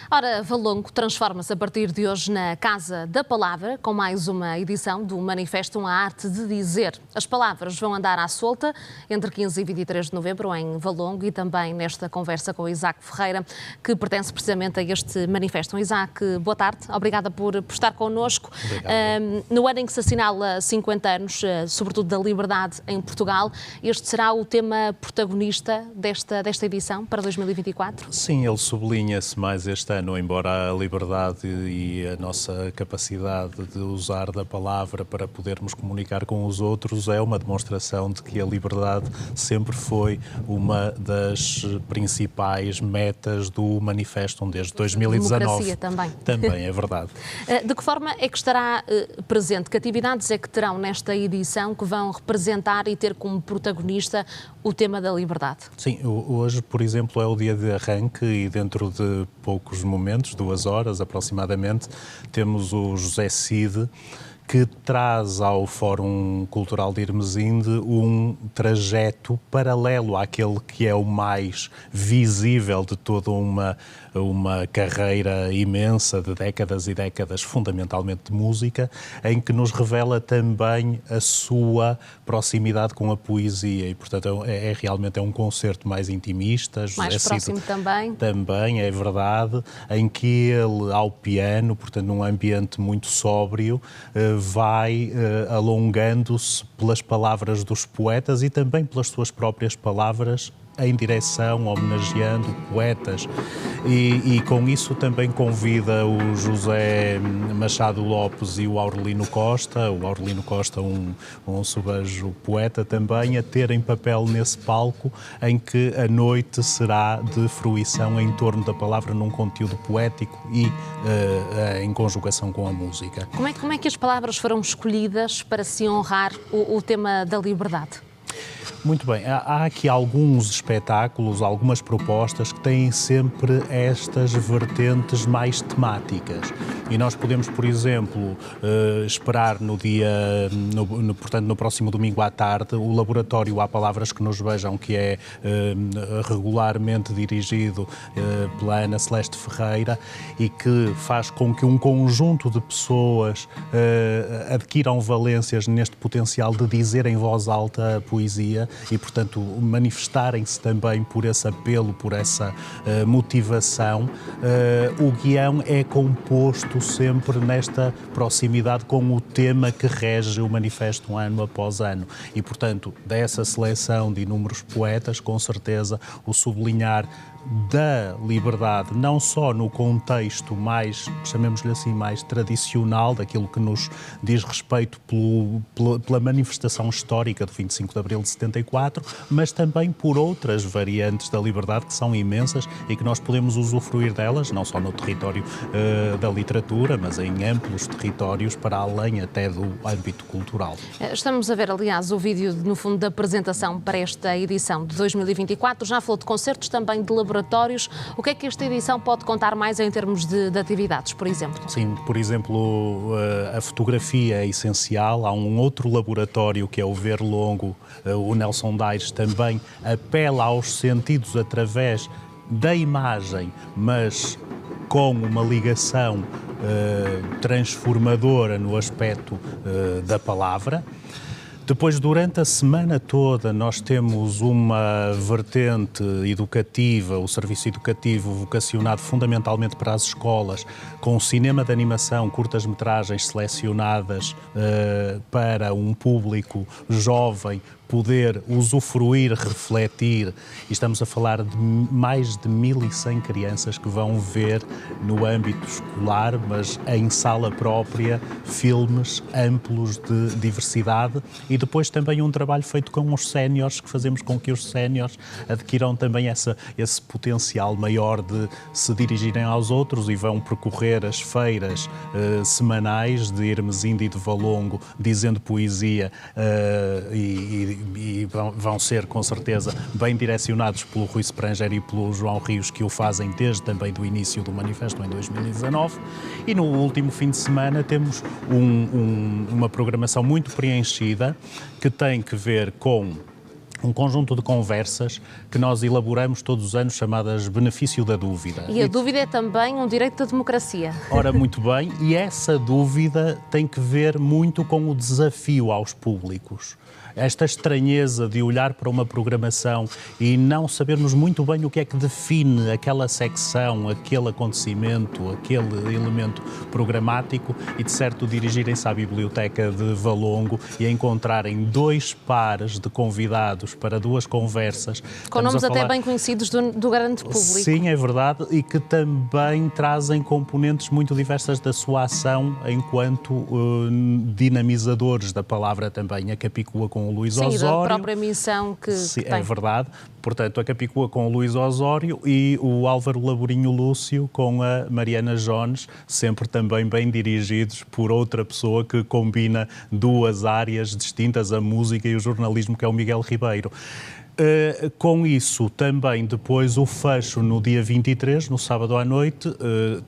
Ora, Valongo transforma-se a partir de hoje na Casa da Palavra, com mais uma edição do Manifesto A Arte de Dizer. As palavras vão andar à solta entre 15 e 23 de novembro em Valongo e também nesta conversa com o Isaac Ferreira, que pertence precisamente a este manifesto. Isaac, boa tarde, obrigada por estar connosco. No ano em que se assinala 50 anos, sobretudo da liberdade em Portugal, este será o tema protagonista desta edição para 2024? Sim, ele sublinha-se mais este ano, embora a liberdade e a nossa capacidade de usar da palavra para podermos comunicar com os outros é uma demonstração de que a liberdade sempre foi uma das principais metas do manifesto desde 2019. Democracia também. Também, é verdade. De que forma é que estará presente? Que atividades é que terão nesta edição que vão representar e ter como protagonista o tema da liberdade? Sim, hoje, por exemplo, é o dia de arranque e dentro de poucos momentos, 2 horas aproximadamente, temos o José Cid, que traz ao Fórum Cultural de Irmesinde um trajeto paralelo àquele que é o mais visível de toda uma carreira imensa de décadas e décadas, fundamentalmente de música, em que nos revela também a sua proximidade com a poesia e, portanto, realmente um concerto mais intimista. Mais próximo também. Também, é verdade, em que ele, ao piano, portanto, num ambiente muito sóbrio, vai alongando-se pelas palavras dos poetas e também pelas suas próprias palavras em direção, homenageando poetas e com isso também convida o José Machado Lopes e o Aurelino Costa, um subejo poeta também, a terem papel nesse palco em que a noite será de fruição em torno da palavra num conteúdo poético e em conjugação com a música. Como é que as palavras foram escolhidas para se honrar o tema da liberdade? Muito bem, há aqui alguns espetáculos, algumas propostas que têm sempre estas vertentes mais temáticas e nós podemos, por exemplo, esperar portanto, no próximo domingo à tarde, o Laboratório Há Palavras que Nos Vejam, que é regularmente dirigido pela Ana Celeste Ferreira e que faz com que um conjunto de pessoas adquiram valências neste potencial de dizer em voz alta a poesia e, portanto, manifestarem-se também por esse apelo, por essa motivação. O guião é composto sempre nesta proximidade com o tema que rege o manifesto ano após ano e, portanto, dessa seleção de inúmeros poetas, com certeza, o sublinhar da liberdade, não só no contexto mais, chamemos-lhe assim, mais tradicional, daquilo que nos diz respeito pela manifestação histórica do 25 de Abril de 74, mas também por outras variantes da liberdade que são imensas e que nós podemos usufruir delas, não só no território da literatura, mas em amplos territórios para além até do âmbito cultural. Estamos a ver, aliás, o vídeo, no fundo, da apresentação para esta edição de 2024. Já falou de concertos, também de laboratórios. O que é que esta edição pode contar mais em termos de atividades, por exemplo? Sim, por exemplo, a fotografia é essencial. Há um outro laboratório que é o Ver Longo, o Nelson Daires também apela aos sentidos através da imagem, mas com uma ligação transformadora no aspecto da palavra. Depois, durante a semana toda, nós temos uma vertente educativa, o serviço educativo vocacionado fundamentalmente para as escolas, com cinema de animação, curtas-metragens selecionadas para um público jovem poder usufruir, refletir, e estamos a falar de mais de 1.100 crianças que vão ver no âmbito escolar, mas em sala própria, filmes amplos de diversidade e depois também um trabalho feito com os séniores, que fazemos com que os séniores adquiram também esse potencial maior de se dirigirem aos outros e vão percorrer as feiras semanais de Irmesinde e de Valongo, dizendo poesia e vão ser, com certeza, bem direcionados pelo Rui Spranger e pelo João Rios, que o fazem desde também do início do manifesto, em 2019. E no último fim de semana temos uma programação muito preenchida, que tem que ver com um conjunto de conversas que nós elaboramos todos os anos, chamadas Benefício da Dúvida. E a dúvida é também um direito da democracia. Ora, muito bem, e essa dúvida tem que ver muito com o desafio aos públicos. Esta estranheza de olhar para uma programação e não sabermos muito bem o que é que define aquela secção, aquele acontecimento, aquele elemento programático e, de certo, dirigirem-se à Biblioteca de Valongo e encontrarem 2 pares de convidados para 2 conversas. Com nomes até bem conhecidos do grande público. Sim, é verdade, e que também trazem componentes muito diversas da sua ação enquanto dinamizadores da palavra também. A Capicua com o Luís Osório. Sim, da própria missão que tem. É verdade. Portanto, a Capicua com o Luís Osório e o Álvaro Laborinho Lúcio com a Mariana Jones, sempre também bem dirigidos por outra pessoa que combina 2 áreas distintas, a música e o jornalismo, que é o Miguel Ribeiro. Com isso, também depois o fecho no dia 23, no sábado à noite,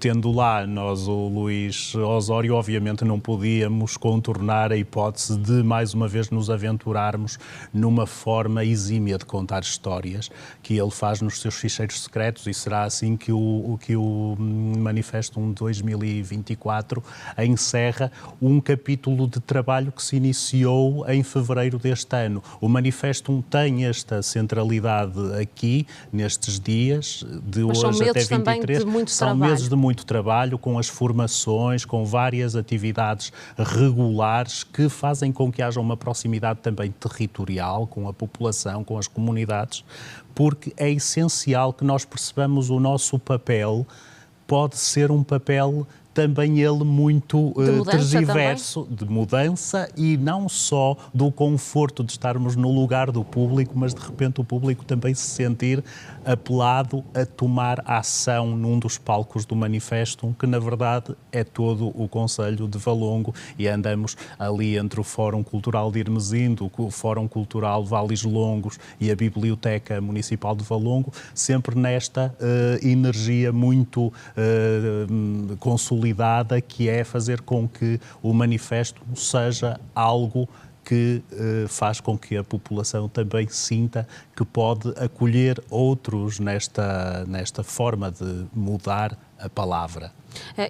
tendo lá nós o Luís Osório, obviamente não podíamos contornar a hipótese de, mais uma vez, nos aventurarmos numa forma exímia de contar histórias que ele faz nos seus ficheiros secretos, e será assim que o Manifestum 2024 encerra um capítulo de trabalho que se iniciou em fevereiro deste ano. O Manifestum tem esta centralidade aqui, nestes dias, de hoje até 23. São meses de muito trabalho, com as formações, com várias atividades regulares que fazem com que haja uma proximidade também territorial com a população, com as comunidades, porque é essencial que nós percebamos o nosso papel. Pode ser um papel também ele muito tergiverso, de mudança, e não só do conforto de estarmos no lugar do público, mas de repente o público também se sentir apelado a tomar ação num dos palcos do Manifestum, que na verdade é todo o Concelho de Valongo, e andamos ali entre o Fórum Cultural de Irmesindo, o Fórum Cultural Vales Longos e a Biblioteca Municipal de Valongo, sempre nesta energia muito consolidada, que é fazer com que o manifesto seja algo que faz com que a população também sinta que pode acolher outros nesta forma de mudar a palavra.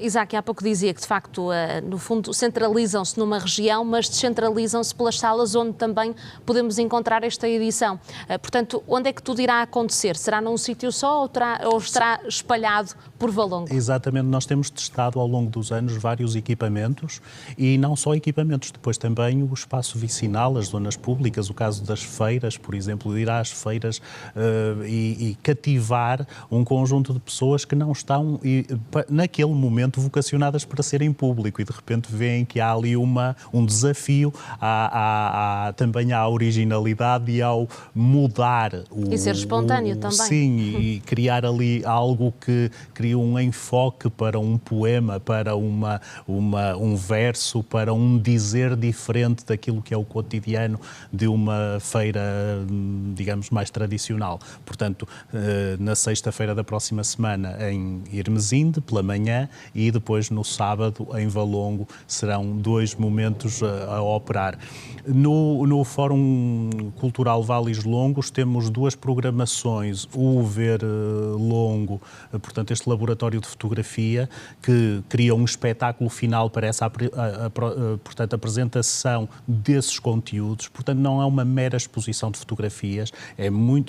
Isaac, há pouco dizia que, de facto, no fundo, centralizam-se numa região, mas descentralizam-se pelas salas onde também podemos encontrar esta edição. Portanto, onde é que tudo irá acontecer? Será num sítio só ou estará espalhado por Valongo? Exatamente, nós temos testado ao longo dos anos vários equipamentos, e não só equipamentos, depois também o espaço vicinal, as zonas públicas, o caso das feiras, por exemplo, de ir às feiras e cativar um conjunto de pessoas que não estão naquele momento vocacionadas para serem público, e de repente veem que há ali um desafio também à originalidade e ao mudar. E ser espontâneo também. Sim, e criar ali algo que cria um enfoque para um poema, para um verso, para um dizer diferente daquilo que é o cotidiano de uma feira, digamos, mais tradicional. Portanto, na sexta-feira da próxima semana em Irmesinde, pela manhã, e depois no sábado em Valongo, serão 2 momentos a operar. No Fórum Cultural Vales Longos temos 2 programações, o Ver Longo, portanto este laboratório de fotografia, que cria um espetáculo final para essa portanto, apresentação desses conteúdos. Portanto, não é uma mera exposição de fotografias,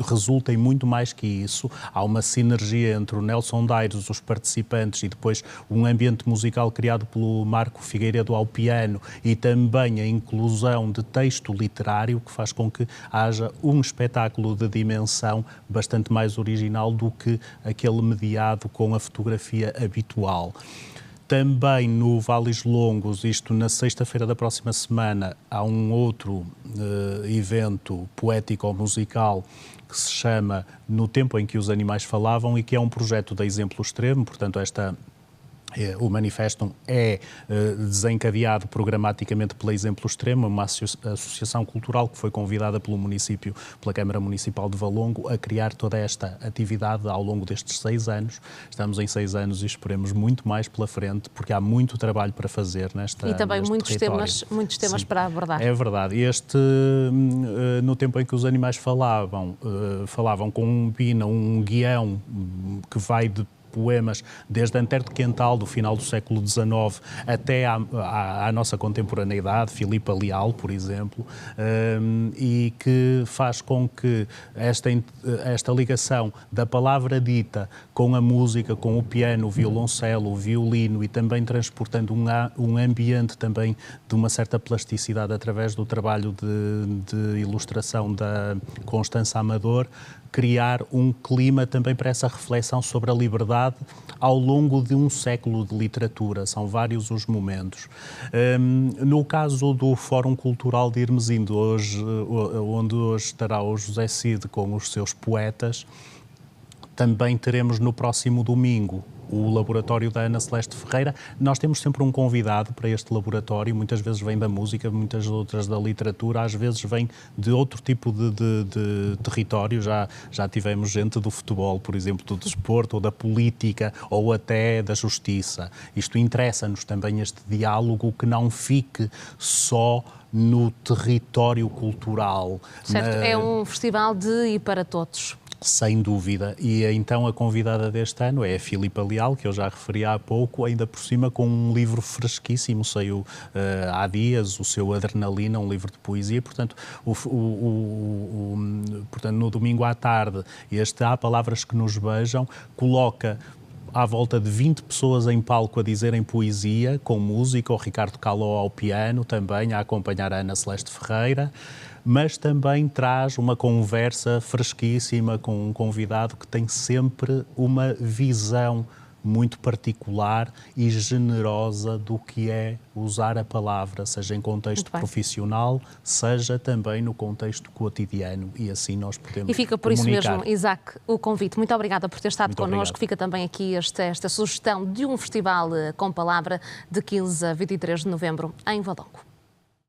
resulta em muito mais que isso. Há uma sinergia entre o Nelson Daires, os participantes, e depois um ambiente musical criado pelo Marco Figueiredo ao piano, e também a inclusão de texto literário, que faz com que haja um espetáculo de dimensão bastante mais original do que aquele mediado com a fotografia habitual. Também no Vales Longos, isto na sexta-feira da próxima semana, há um outro evento poético-musical que se chama No Tempo em que os Animais Falavam, e que é um projeto da Exemplo Extremo. Portanto, O Manifestum é desencadeado programaticamente pela Exemplo Extremo, uma associação cultural que foi convidada pelo município, pela Câmara Municipal de Valongo, a criar toda esta atividade ao longo destes 6 anos. Estamos em 6 anos e esperemos muito mais pela frente, porque há muito trabalho para fazer neste território. E também muitos temas para abordar. É verdade. No tempo em que os animais falavam com um pina, um guião que vai de poemas desde Antero de Quental, do final do século XIX, até à nossa contemporaneidade, Filipa Leal, por exemplo, e que faz com que esta ligação da palavra dita com a música, com o piano, o violoncelo, o violino, e também transportando um ambiente também de uma certa plasticidade através do trabalho de ilustração da Constança Amador, criar um clima também para essa reflexão sobre a liberdade ao longo de um século de literatura. São vários os momentos. No caso do Fórum Cultural de Irmesindo, onde hoje estará o José Cid com os seus poetas, também teremos no próximo domingo o laboratório da Ana Celeste Ferreira. Nós temos sempre um convidado para este laboratório, muitas vezes vem da música, muitas outras da literatura, às vezes vem de outro tipo de território. Já tivemos gente do futebol, por exemplo, do desporto, ou da política, ou até da justiça. Isto interessa-nos também, este diálogo, que não fique só no território cultural. Certo, é um festival de e para todos. Sem dúvida. E então a convidada deste ano é a Filipa Leal, que eu já referi há pouco, ainda por cima com um livro fresquíssimo, saiu há dias, o seu Adrenalina, um livro de poesia. Portanto, portanto, no domingo à tarde, este Há Palavras que Nos Beijam coloca à volta de 20 pessoas em palco a dizerem poesia, com música, o Ricardo Caló ao piano, também a acompanhar a Ana Celeste Ferreira, mas também traz uma conversa fresquíssima com um convidado que tem sempre uma visão muito particular e generosa do que é usar a palavra, seja em contexto profissional, seja também no contexto cotidiano, e assim nós podemos E fica por comunicar. isso mesmo, Isaac, o convite. Muito obrigada por ter estado Muito connosco. obrigado. Fica também aqui esta sugestão de um festival com palavra de 15 a 23 de novembro em Valongo.